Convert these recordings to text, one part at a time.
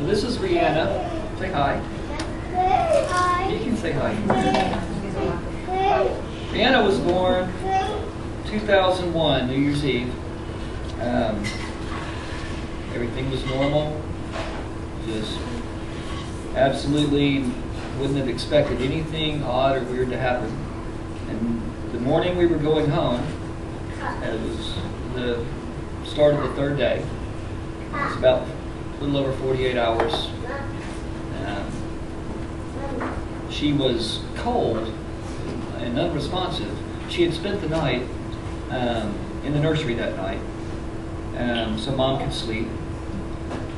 this is Rihanna. Say hi. You can say hi. Rihanna was born 2001, New Year's Eve. Everything was normal. Just absolutely wouldn't have expected anything odd or weird to happen. And the morning we were going home, it was the start of the third day. It was about a little over 48 hours. She was cold and unresponsive. She had spent the night in the nursery that night, so Mom could sleep.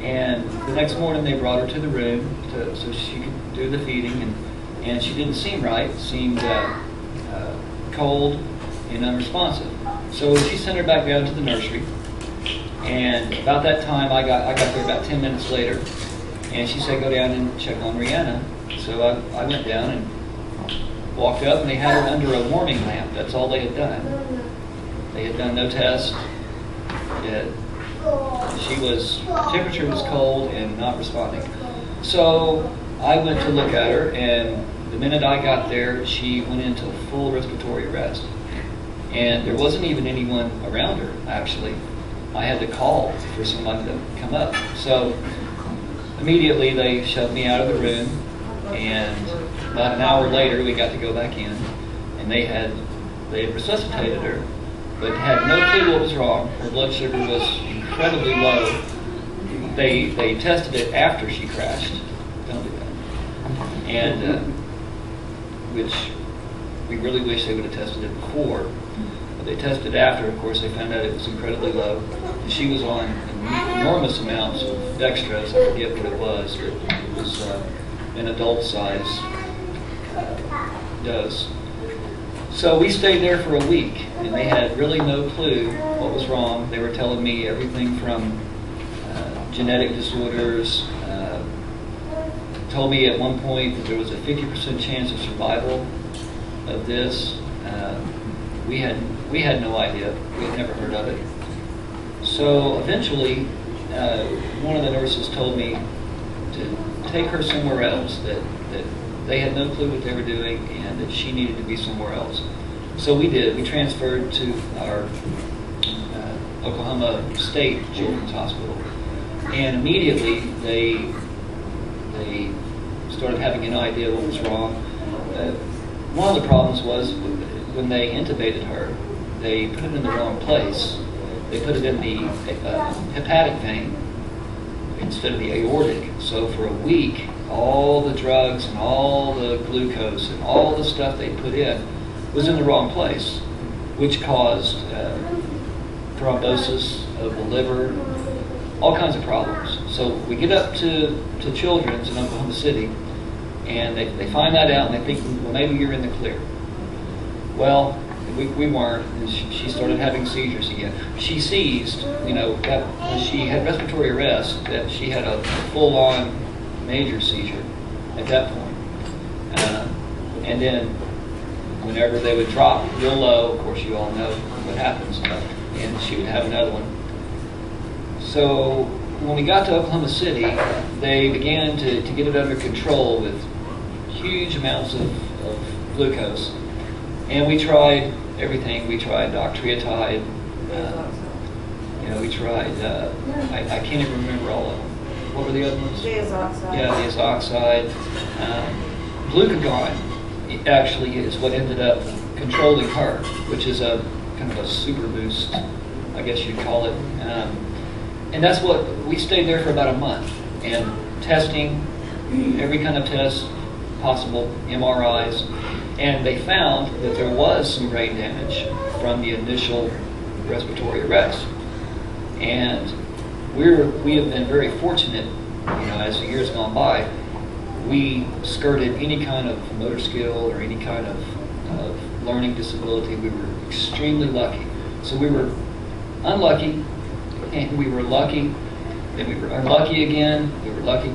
And the next morning they brought her to the room so she could do the feeding, and she didn't seem right, seemed cold and unresponsive. So she sent her back down to the nursery, and about that time I got there about 10 minutes later, and she said go down and check on Rihanna. So I went down and walked up, and they had her under a warming lamp. That's all they had done. They had done no test. Temperature was cold and not responding. So I went to look at her, and the minute I got there, she went into full respiratory arrest. And there wasn't even anyone around her, actually. I had to call for somebody to come up. So immediately they shoved me out of the room, and about an hour later we got to go back in, and they had resuscitated her, but had no clue what was wrong. Her blood sugar was incredibly low. They tested it after she crashed. Don't do that. And which we really wish they would have tested it before. But they tested after. Of course, they found out it was incredibly low. She was on enormous amounts of dextrose. I forget what it was. It was an adult size dose. So we stayed there for a week, and they had really no clue what was wrong. They were telling me everything from genetic disorders. Told me at one point that there was a 50% chance of survival of this. We had no idea. We had never heard of it. So eventually, one of the nurses told me to take her somewhere else, that they had no clue what they were doing, and that she needed to be somewhere else. So we did. We transferred to our Oklahoma State Children's Hospital, and immediately they started having an idea what was wrong. One of the problems was when they intubated her, they put it in the wrong place. They put it in the hepatic vein instead of the aortic. So for a week, all the drugs and all the glucose and all the stuff they put in was in the wrong place, which caused thrombosis of the liver, all kinds of problems. So we get up to Children's in Oklahoma City, and they find that out, and they think, well, maybe you're in the clear. Well, we weren't, and she started having seizures again. She seized, when she had respiratory arrest, that she had a full-on major seizure at that point. And then whenever they would drop real low, of course you all know what happens, and she would have another one. So when we got to Oklahoma City, they began to get it under control with huge amounts of glucose. And we tried everything. We tried octreotide. We tried, I can't even remember all of them. What were the other ones? Diazoxide. Yeah, diazoxide. Glucagon actually is what ended up controlling her, which is a kind of a super boost, I guess you'd call it. And that's what, we stayed there for about a month, and testing, every kind of test possible, MRIs, and they found that there was some brain damage from the initial respiratory arrest. And we have been very fortunate, as the years gone by. We skirted any kind of motor skill or any kind of learning disability. We were extremely lucky. So we were unlucky, and we were lucky, then we were unlucky again, we were lucky.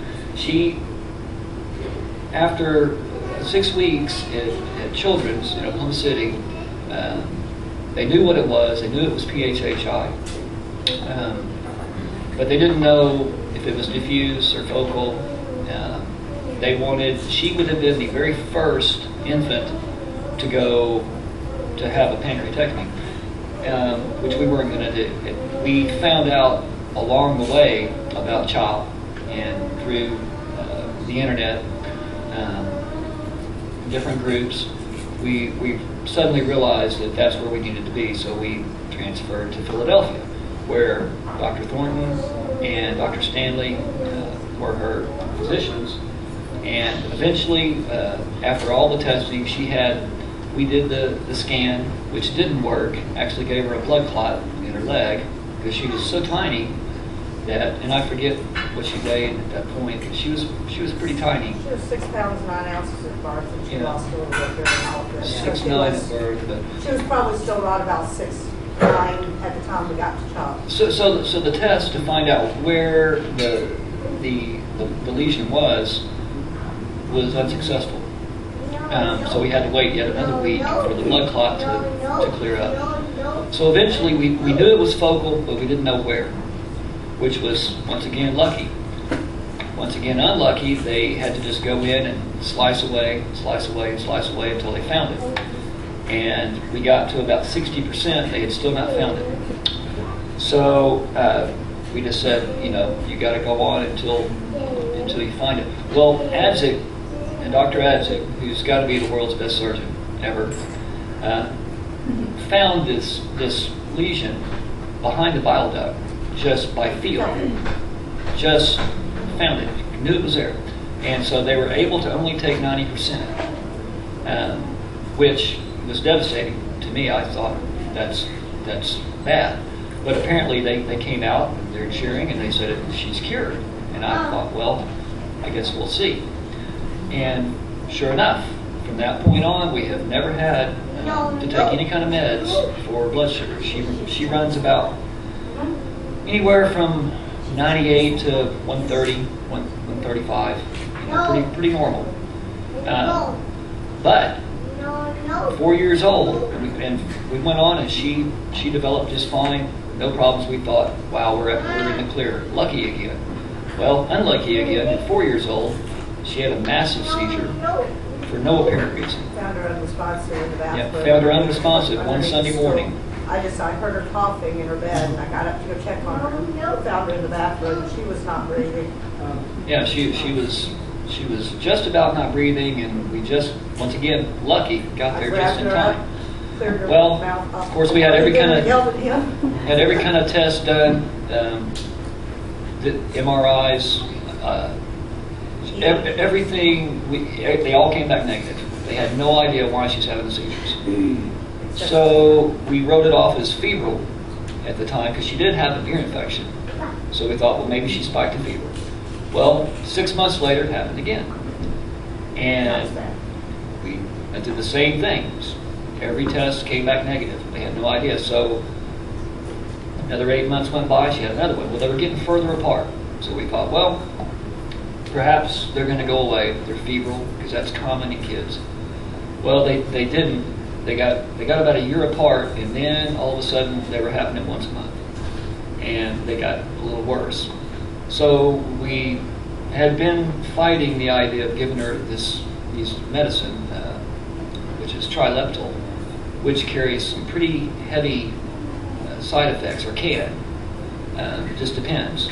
After 6 weeks at Children's in Oklahoma City, they knew what it was. They knew it was PHHI. But they didn't know if if it was diffuse or focal. They wanted, she would have been the very first infant to go to have a pancreatectomy, which we weren't going to do. We found out along the way about CHOP and through the internet, different groups, we suddenly realized that that's where we needed to be, so we transferred to Philadelphia, where Dr. Thornton and Dr. Stanley were her physicians. And eventually, after all the testing, we did the scan, which didn't work, actually gave her a blood clot in her leg, because she was so tiny that, and I forget what she weighed at that point, but she was pretty tiny. She was 6 pounds 9 ounces at birth, and she lost a little bit during childhood. 6'9" at birth, but she was probably still right about 6'9" at the time we got to CHOP. So the test to find out where the lesion was unsuccessful. So we had to wait yet another week for the blood clot to clear up. So eventually we knew it was focal, but we didn't know where, which was, once again, lucky. Once again, unlucky, they had to just go in and slice away until they found it. And we got to about 60%, they had still not found it. So we just said, you got to go on until you find it. Well, Adzik, and Dr. Adzik, who's got to be the world's best surgeon ever, found this lesion behind the bile duct just by feel. Just found it, knew it was there. And so they were able to only take 90%, which was devastating to me. I thought that's bad. But apparently they came out, they're cheering, and they said she's cured. And I thought, well, I guess we'll see. And sure enough, from that point on, we have never had to take any kind of meds for blood sugar. She runs about anywhere from 98 to 130, 135. Pretty normal. But 4 years old, and we went on, and she developed just fine, no problems. We thought, wow, we're in the clear. Lucky again. Well, unlucky again. At 4 years old, she had a massive seizure for no apparent reason. Found her unresponsive in the bathroom. Yeah, found her unresponsive one Sunday morning. I heard her coughing in her bed, and I got up to go check on her. Found her in the bathroom. She was not breathing. Yeah, she was just about not breathing, and we just, once again, lucky, got there just in time. Well, of course, we had every kind of test done, the MRIs, everything. They all came back negative. They had no idea why she's having the seizures. So we wrote it off as febrile at the time because she did have an ear infection. So we thought, well, maybe she spiked a fever. Well, 6 months later, it happened again. And we did the same things. Every test came back negative. They had no idea. So another 8 months went by, she had another one. Well, they were getting further apart. So we thought, well, perhaps they're going to go away. They're febrile, because that's common in kids. Well, they didn't. They got about a year apart, and then all of a sudden they were happening once a month. And they got a little worse. So we had been fighting the idea of giving her this medicine, which is trileptal, which carries some pretty heavy side effects, or can. It just depends.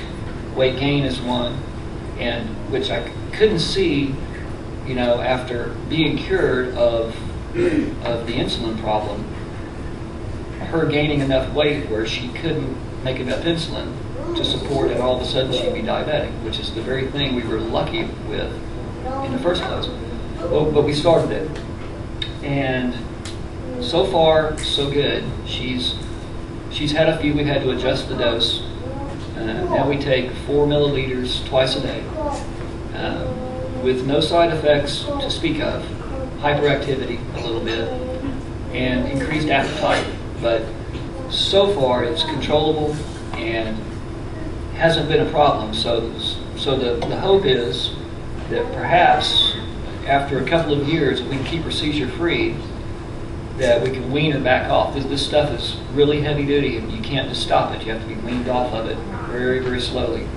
Weight gain is one, and which I couldn't see, after being cured of the insulin problem, her gaining enough weight where she couldn't make enough insulin to support, and all of a sudden she'd be diabetic, which is the very thing we were lucky with in the first place. But we started it, and so far so good. She's had a few. We've had to adjust the dose. Now we take 4 milliliters twice a day, with no side effects to speak of. Hyperactivity a little bit, and increased appetite, but so far it's controllable and hasn't been a problem. So the hope is that perhaps after a couple of years, if we can keep her seizure free, that we can wean her back off. This stuff is really heavy duty, and you can't just stop it. You have to be weaned off of it very, very slowly.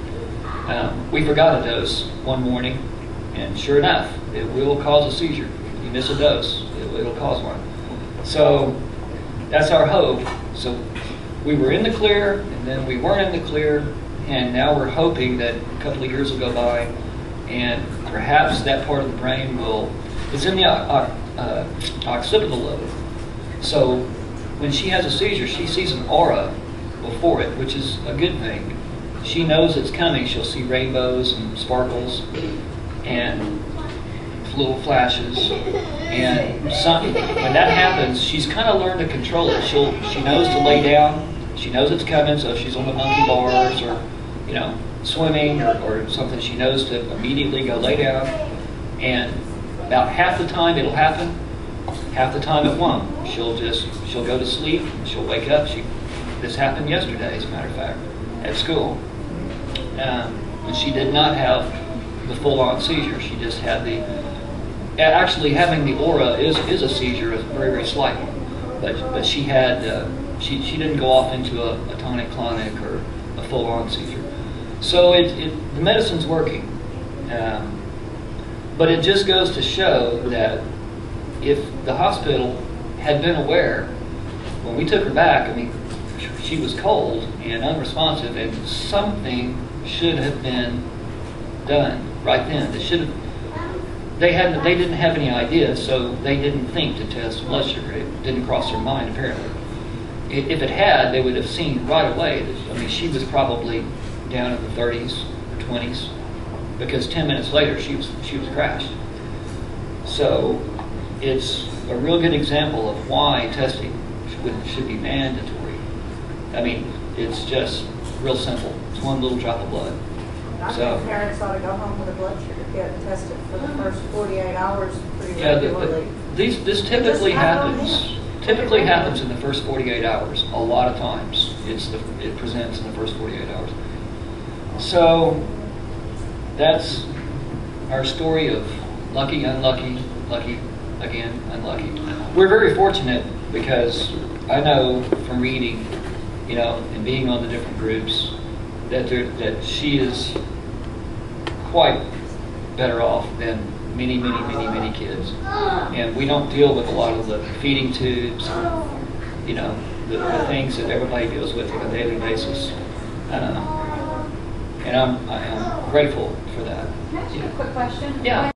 We forgot a dose one morning, and sure enough, it will cause a seizure. You miss a dose, it'll cause one. So that's our hope. So we were in the clear, and then we weren't in the clear, and now we're hoping that a couple of years will go by, and perhaps that part of the brain it's in the occipital lobe. So when she has a seizure, she sees an aura before it, which is a good thing. She knows it's coming. She'll see rainbows and sparkles and little flashes. And when that happens, she's kind of learned to control it. She knows to lay down. She knows it's coming, so if she's on the monkey bars or swimming or something, she knows to immediately go lay down. And about half the time it'll happen, half the time it won't. She'll go to sleep, she'll wake up. This happened yesterday, as a matter of fact, at school. And she did not have the full-on seizure. She just had actually having the aura is a seizure, a very, very slight one. But she had, she didn't go off into a tonic-clonic or a full-on seizure. So the medicine's working. But it just goes to show that if the hospital had been aware, when we took her back, she was cold and unresponsive, and something should have been done right then. They didn't have any idea, so they didn't think to test blood sugar. It didn't cross their mind, apparently. If it had, they would have seen right away that, she was probably down in the 30s or 20s, because 10 minutes later she was crashed. So it's a real good example of why testing should be mandatory. It's just real simple. It's one little drop of blood. I think parents ought to go home with a blood sugar kit and test it for the first 48 hours pretty regularly. This typically happens. Typically happens in the first 48 hours. A lot of times, it presents in the first 48 hours. So that's our story of lucky, unlucky, lucky again, unlucky. We're very fortunate because I know from reading, and being on the different groups, that she is quite better off than many, many, many, many kids. And we don't deal with a lot of the feeding tubes, the things that everybody deals with on a daily basis. And I am grateful for that. Can I ask you a quick question? Yeah.